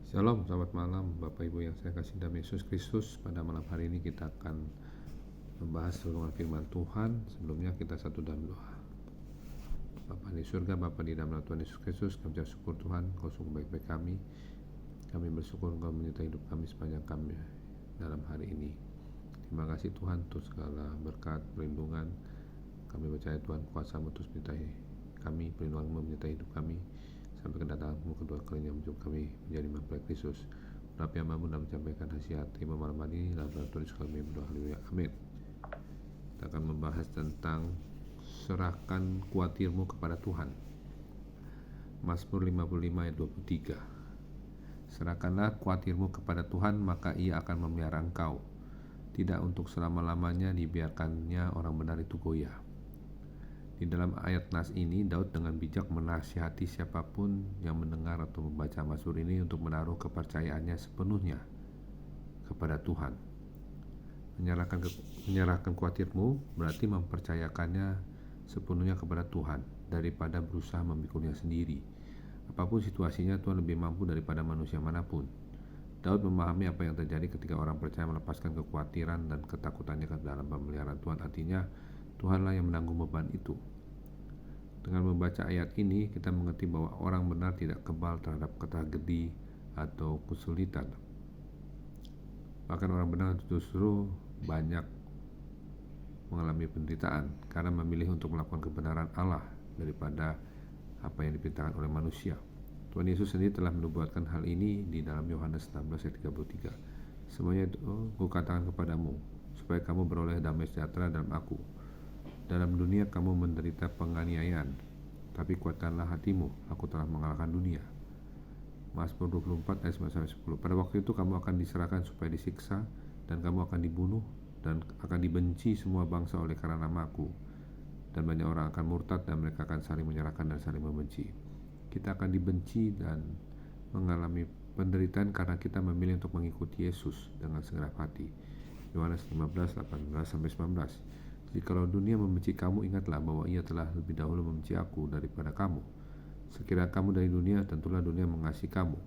Shalom, selamat malam Bapak Ibu yang saya kasih dalam Yesus Kristus. Pada malam hari ini kita akan membahas firman Tuhan. Sebelumnya kita satu dalam doa. Bapa di surga, Bapa di dalam nama Tuhan Yesus Kristus, kami ucap syukur Tuhan, Kau sungguh baik-baik kami. Kami bersyukur Engkau menyertai hidup kami sepanjang kami dalam hari ini. Terima kasih Tuhan untuk segala berkat, perlindungan. Kami percaya Tuhan kuasa-Mu terus menyertai kami, perlindungan-Mu menyertai hidup kami sampai kedatangan-Mu kedua kalinya menjemput kami menjadi mempelai Kristus. Urapi hamba-Mu dan menyampaikan hasil hati malam ini dalam nama Tuhan Yesus kami berdoa, haleluya, amin. Kita akan membahas tentang serahkan kuatirmu kepada Tuhan. Mazmur 55 ayat 23. Serahkanlah kuatirmu kepada Tuhan, maka Ia akan memelihara engkau. Tidak untuk selama-lamanya dibiarkannya orang benar itu goyah. Di dalam ayat nas ini, Daud dengan bijak menasihati siapapun yang mendengar atau membaca Mazmur ini untuk menaruh kepercayaannya sepenuhnya kepada Tuhan. Menyerahkan kuatirmu berarti mempercayakannya sepenuhnya kepada Tuhan daripada berusaha memikulnya sendiri. Apapun situasinya, Tuhan lebih mampu daripada manusia manapun. Daud memahami apa yang terjadi ketika orang percaya melepaskan kekhawatiran dan ketakutannya ke dalam pemeliharaan Tuhan. Artinya, Tuhanlah yang menanggung beban itu. Dengan membaca ayat ini, kita mengerti bahwa orang benar tidak kebal terhadap tragedi atau kesulitan. Bahkan orang benar justru banyak mengalami penderitaan karena memilih untuk melakukan kebenaran Allah daripada apa yang diperintahkan oleh manusia. Tuhan Yesus sendiri telah menubuatkan hal ini di dalam Yohanes 16 ayat 33. Semuanya itu kukatakan kepadamu, supaya kamu beroleh damai sejahtera dalam aku. Dalam dunia kamu menderita penganiayaan, tapi kuatkanlah hatimu, aku telah mengalahkan dunia. Mazmur 24 ayat 9-10. Pada waktu itu kamu akan diserahkan supaya disiksa, dan kamu akan dibunuh, dan akan dibenci semua bangsa oleh karena namaku. Dan banyak orang akan murtad, dan mereka akan saling menyerahkan dan saling membenci. Kita akan dibenci dan mengalami penderitaan karena kita memilih untuk mengikuti Yesus dengan segenap hati. Yohanes 15 18-19. Jikalau dunia membenci kamu, ingatlah bahwa Ia telah lebih dahulu membenci aku daripada kamu. Sekiranya kamu dari dunia, tentulah dunia mengasihi kamu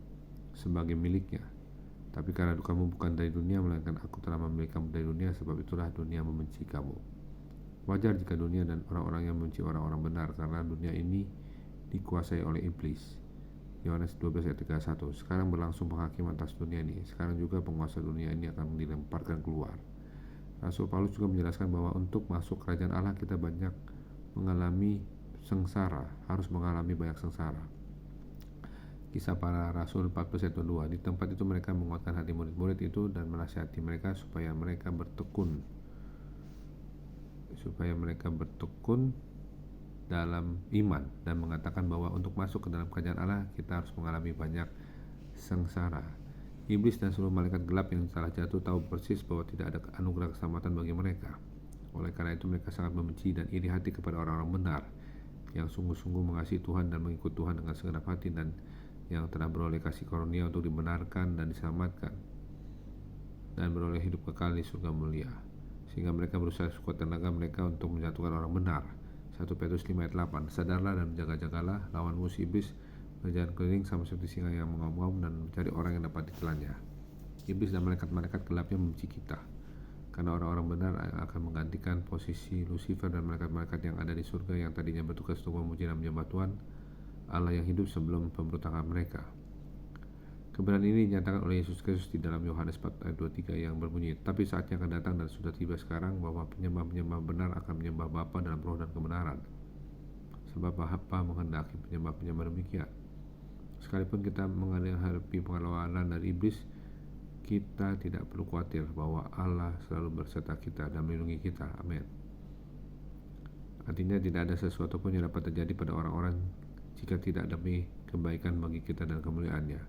sebagai miliknya. Tapi karena kamu bukan dari dunia, melainkan aku telah memilih kamu dari dunia, sebab itulah dunia membenci kamu. Wajar jika dunia dan orang-orang yang membenci orang-orang benar, karena dunia ini dikuasai oleh iblis. Yohanes 12 ayat 31. Sekarang berlangsung penghakiman atas dunia ini. Sekarang juga penguasa dunia ini akan dilemparkan keluar. Rasul Paulus juga menjelaskan bahwa untuk masuk kerajaan Allah kita banyak mengalami sengsara, harus mengalami banyak sengsara. Kisah para Rasul 14 ayat 2. Di tempat itu mereka menguatkan hati murid-murid itu dan menasihati mereka supaya mereka bertekun dalam iman, dan mengatakan bahwa untuk masuk ke dalam kerajaan Allah kita harus mengalami banyak sengsara. Iblis dan seluruh malaikat gelap yang telah jatuh tahu persis bahwa tidak ada anugerah keselamatan bagi mereka. Oleh karena itu mereka sangat membenci dan iri hati kepada orang-orang benar yang sungguh-sungguh mengasihi Tuhan dan mengikut Tuhan dengan segenap hati, dan yang telah beroleh kasih karunia untuk dibenarkan dan diselamatkan dan beroleh hidup kekal di surga mulia. Sehingga mereka berusaha sekuat tenaga mereka untuk menjatuhkan orang benar. 1 Petrus 5 ayat 8. Sadarlah dan jaga-jagalah, lawan musuh iblis berjalan keliling sama seperti singa yang mengaum-ngaum dan mencari orang yang dapat ditelannya. Iblis dan malaikat-malaikat gelapnya membenci kita, karena orang-orang benar akan menggantikan posisi Lucifer dan malaikat-malaikat yang ada di surga yang tadinya bertugas untuk memuji dan menyembah Tuhan Allah yang hidup sebelum pemberontakan mereka. Kebenaran ini dinyatakan oleh Yesus Kristus di dalam Yohanes 4 ayat 23 yang berbunyi, tapi saatnya akan datang dan sudah tiba sekarang bahwa penyembah-penyembah benar akan menyembah Bapa dalam roh dan kebenaran, sebab Bapa menghendaki penyembah-penyembah demikian. Sekalipun kita menghadapi pengawalan dari iblis, kita tidak perlu khawatir bahwa Allah selalu berserta kita dan melindungi kita. Amin. Artinya tidak ada sesuatu pun yang dapat terjadi pada orang-orang jika tidak demi kebaikan bagi kita dan kemuliaannya.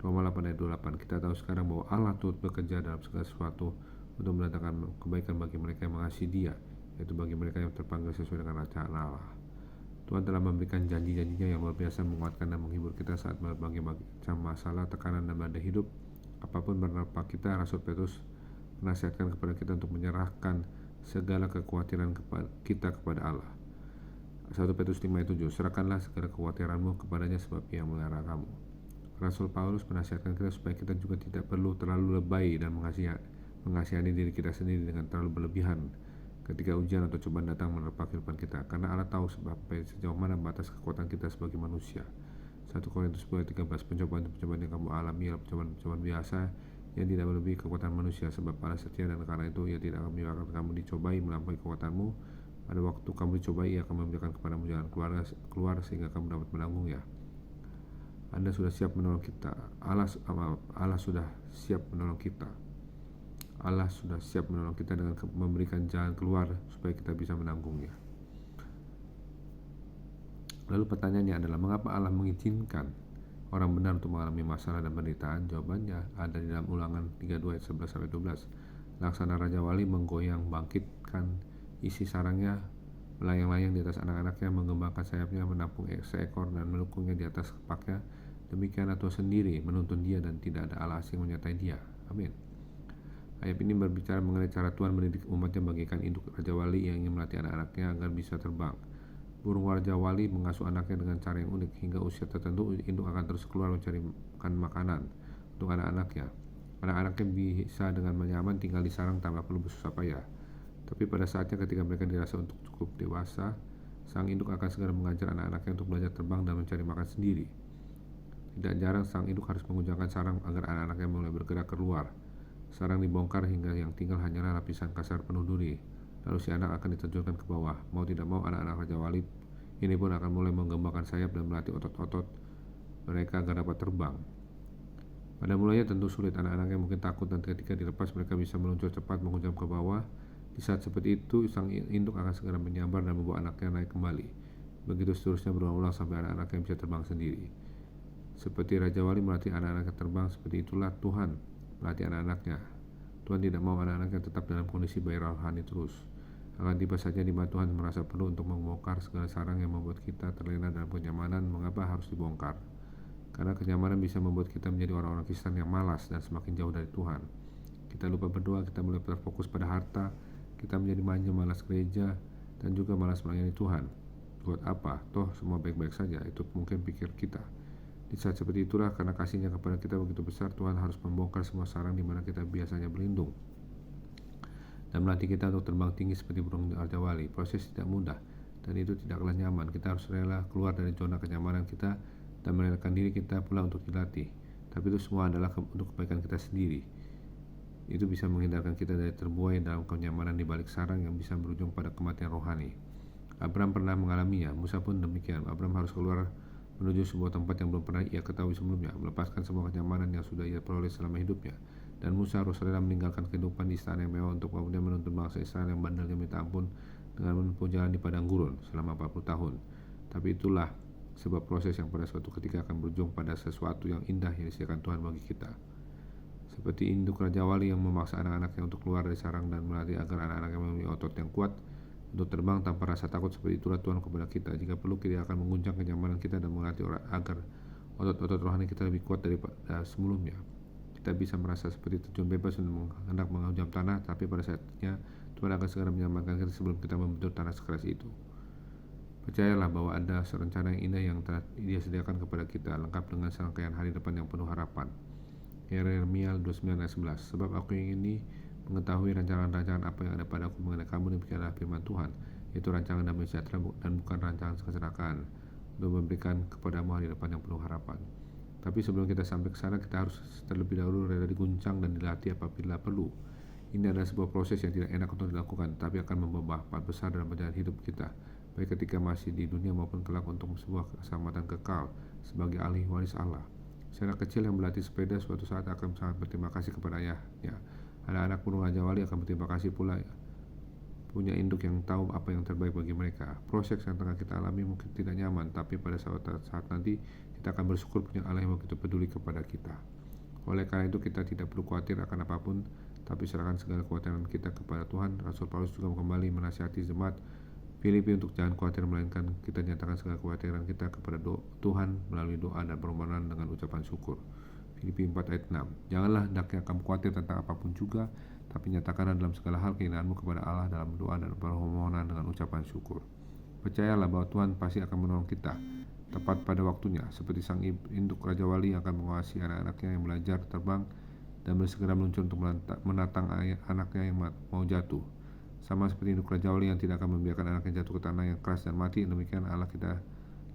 Roma 8 ayat 28. Kita tahu sekarang bahwa Allah turut bekerja dalam segala sesuatu untuk mendatangkan kebaikan bagi mereka yang mengasihi Dia, yaitu bagi mereka yang terpanggil sesuai dengan rencana Allah. Tuhan telah memberikan janji-janjinya yang luar biasa, menguatkan dan menghibur kita saat berbagai macam masalah, tekanan, dan badai hidup. Apapun bernapa kita, Rasul Petrus menasihatkan kepada kita untuk menyerahkan segala kekhawatiran kita kepada Allah. 1 Petrus 5 ayat 7. Serahkanlah segala kekhawatiranmu kepadanya sebab Ia memelihara kamu. Rasul Paulus menasihatkan kita supaya kita juga tidak perlu terlalu lebay dan mengasihani diri kita sendiri dengan terlalu berlebihan ketika ujian atau cobaan datang menerpa kehidupan kita, karena Allah tahu sejauh mana batas kekuatan kita sebagai manusia. 1 Korintus 10:13. Pencobaan yang kamu alami adalah pencobaan biasa yang tidak melebihi kekuatan manusia, sebab Allah setia dan karena itu Ia tidak akan membiarkan kamu dicobai melampaui kekuatanmu. Pada waktu kamu dicobai, Ia akan memberikan kepadamu jalan keluar sehingga kamu dapat menanggungnya. Anda sudah siap menolong kita. Allah sudah siap menolong kita. Allah sudah siap menolong kita dengan memberikan jalan keluar supaya kita bisa menanggungnya. Lalu pertanyaannya adalah, mengapa Allah mengizinkan orang benar untuk mengalami masalah dan penderitaan? Jawabannya ada di dalam Ulangan 32 ayat 11-12. Laksana Raja Wali menggoyang bangkitkan isi sarangnya, melayang-layang di atas anak-anaknya, mengembangkan sayapnya, menampung seekor dan melukungnya di atas kepaknya. Demikianlah Tuhan sendiri menuntun dia dan tidak ada Allah asing menyertai dia. Amin. Ayat ini berbicara mengenai cara Tuhan mendidik umatnya bagaikan induk Raja Wali yang ingin melatih anak-anaknya agar bisa terbang. Burung Raja Wali mengasuh anaknya dengan cara yang unik. Hingga usia tertentu, induk akan terus keluar mencari makanan untuk anak-anaknya. Anak-anaknya bisa dengan nyaman tinggal di sarang tanpa perlu bersusah payah. Tapi pada saatnya ketika mereka dirasa untuk cukup dewasa, sang induk akan segera mengajar anak-anaknya untuk belajar terbang dan mencari makan sendiri. Tidak jarang sang induk harus mengunjangkan sarang agar anak-anaknya mulai bergerak keluar. Sarang dibongkar hingga yang tinggal hanyalah lapisan kasar penuh duri. Lalu si anak akan diterjunkan ke bawah. Mau tidak mau, anak-anak Raja Wali ini pun akan mulai mengembangkan sayap dan melatih otot-otot mereka agar dapat terbang. Pada mulanya tentu sulit, anak-anaknya mungkin takut, dan ketika dilepas mereka bisa meluncur cepat menghujam ke bawah. Di saat seperti itu, sang induk akan segera menyabar dan membawa anaknya naik kembali. Begitu seterusnya berulang-ulang sampai anak-anaknya bisa terbang sendiri. Seperti Raja Wali melatih anak-anaknya terbang, seperti itulah Tuhan melatih anak-anaknya. Tuhan tidak mau anak-anaknya tetap dalam kondisi bayi rohani terus. Akan tiba saja di mana Tuhan merasa perlu untuk membongkar segala sarang yang membuat kita terlena dalam kenyamanan. Mengapa harus dibongkar? Karena kenyamanan bisa membuat kita menjadi orang-orang Kristen yang malas dan semakin jauh dari Tuhan. Kita lupa berdoa, kita mulai terfokus pada harta, kita menjadi manja, malas gereja, dan juga malas melayani Tuhan. Buat apa? Toh semua baik-baik saja. Itu mungkin pikir kita. Di saat seperti itulah, karena kasihnya kepada kita begitu besar, Tuhan harus membongkar semua sarang di mana kita biasanya berlindung dan melatih kita untuk terbang tinggi seperti burung Raja Wali. Proses tidak mudah dan itu tidaklah nyaman. Kita harus rela keluar dari zona kenyamanan kita dan merelakan diri kita pula untuk dilatih. Tapi itu semua adalah untuk kebaikan kita sendiri. Itu bisa menghindarkan kita dari terbuai dalam kenyamanan di balik sarang yang bisa berujung pada kematian rohani. Abraham pernah mengalaminya, Musa pun demikian. Abraham harus keluar menuju sebuah tempat yang belum pernah ia ketahui sebelumnya, melepaskan semua kenyamanan yang sudah ia peroleh selama hidupnya. Dan Musa harus rela meninggalkan kehidupan di istana yang mewah untuk kemudian menuntun bangsa Israel yang bandelnya minta ampun dengan menempuh jalan di padang gurun selama 40 tahun. Tapi itulah sebab proses yang pada suatu ketika akan berujung pada sesuatu yang indah yang disediakan Tuhan bagi kita. Seperti induk Raja Wali yang memaksa anak-anaknya untuk keluar dari sarang dan melatih agar anak-anaknya memiliki otot yang kuat untuk terbang tanpa rasa takut, seperti itulah Tuhan kepada kita. Jika perlu, kita akan mengguncang kenyamanan kita dan melatih agar otot-otot rohani kita lebih kuat daripada sebelumnya. Kita bisa merasa seperti terjun bebas dan hendak menghujam tanah, tapi pada saatnya Tuhan akan segera menyelamatkan kita sebelum kita membentur tanah sekeras itu. Percayalah bahwa ada rencana yang indah yang telah Dia sediakan kepada kita, lengkap dengan serangkaian hari depan yang penuh harapan. Yeremia 29 ayat 11. Sebab aku ingin mengetahui rancangan-rancangan apa yang ada padaku mengenai kamu, demikianlah firman Tuhan, yaitu rancangan damai sejahtera dan bukan rancangan kecelakaan, untuk memberikan kepadamu hari depan yang penuh harapan. Tapi sebelum kita sampai ke sana, kita harus terlebih dahulu rela diguncang dan dilatih apabila perlu. Ini adalah sebuah proses yang tidak enak untuk dilakukan, tapi akan membawa manfaat besar dalam perjalanan hidup kita, baik ketika masih di dunia maupun kelak untuk sebuah keselamatan kekal sebagai ahli waris Allah. Seorang kecil yang berlatih sepeda suatu saat akan sangat berterima kasih kepada ayahnya. Anak-anak burung Raja Wali akan berterima kasih pula punya induk yang tahu apa yang terbaik bagi mereka. Proses yang tengah kita alami mungkin tidak nyaman, tapi pada saat nanti kita akan bersyukur punya Allah yang begitu peduli kepada kita. Oleh karena itu kita tidak perlu khawatir akan apapun, tapi serahkan segala kekhawatiran kita kepada Tuhan. Rasul Paulus juga kembali menasihati jemaat Filipi untuk jangan khawatir, melainkan kita nyatakan segala kekhawatiran kita kepada Tuhan melalui doa dan permohonan dengan ucapan syukur. Filipi 4 ayat 6. Janganlah hendaknya kamu khawatir tentang apapun juga, tapi nyatakanlah dalam segala hal keinginanmu kepada Allah dalam doa dan permohonan dengan ucapan syukur. Percayalah bahwa Tuhan pasti akan menolong kita tepat pada waktunya, seperti sang induk Raja Wali yang akan menguasai anak-anaknya yang belajar terbang dan bersegera meluncur untuk menatang anaknya yang mau jatuh. Sama seperti induk Raja Wali yang tidak akan membiarkan anaknya jatuh ke tanah yang keras dan mati, demikian Allah kita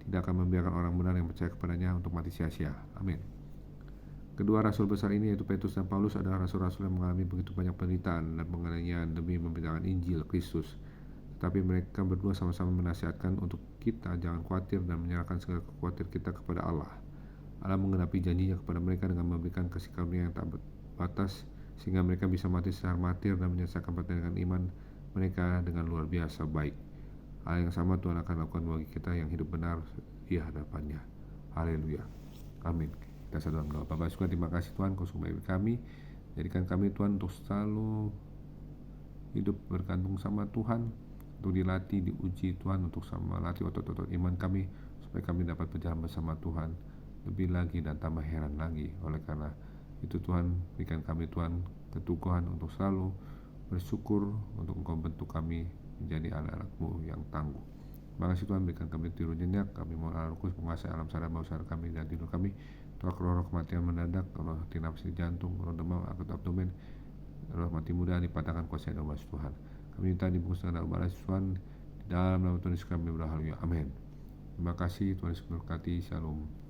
tidak akan membiarkan orang benar yang percaya kepadanya untuk mati sia-sia. Amin. Kedua rasul besar ini, yaitu Petrus dan Paulus, adalah rasul-rasul yang mengalami begitu banyak penderitaan dan penganiayaan demi memberitakan Injil Kristus. Tetapi mereka berdua sama-sama menasihatkan untuk kita jangan khawatir dan menyerahkan segala kekhawatiran kita kepada Allah. Allah menggenapi janjinya kepada mereka dengan memberikan kasih karunia yang tak batas, sehingga mereka bisa mati secara martir dan menyelesaikan pertandingan iman mereka dengan luar biasa baik. Hal yang sama Tuhan akan lakukan bagi kita yang hidup benar di hadapannya. Haleluya. Amin. Kita sedang berdoa. Bapa surga, terima kasih Tuhan, Kau sungguh baik kami. Jadikan kami Tuhan untuk selalu hidup bergantung sama Tuhan, untuk dilatih, diuji Tuhan, untuk sama latih otot-otot iman kami, supaya kami dapat berjalan bersama Tuhan lebih lagi dan tambah heran lagi. Oleh karena itu Tuhan, berikan kami Tuhan keteguhan untuk selalu bersyukur, untuk Engkau bentuk kami menjadi anak-anak-Mu yang tangguh. Terima kasih Tuhan, berikan kami tidur nyenyak. Kami mohon Allah Kudus menguasai alam sadar bawah sadar kami dan tidur kami. Roh kematian mendadak, roh henti nafsu jantung, roh demam akut abdomen, roh mati muda dipatahkan kuasa dan balas Tuhan. Kami minta dibungkus dengan balas Tuhan di dalam nama Tuhan Yesus kami berdoa. Haleluya. Amin. Terima kasih Tuhan Yesus memberkati. Shalom.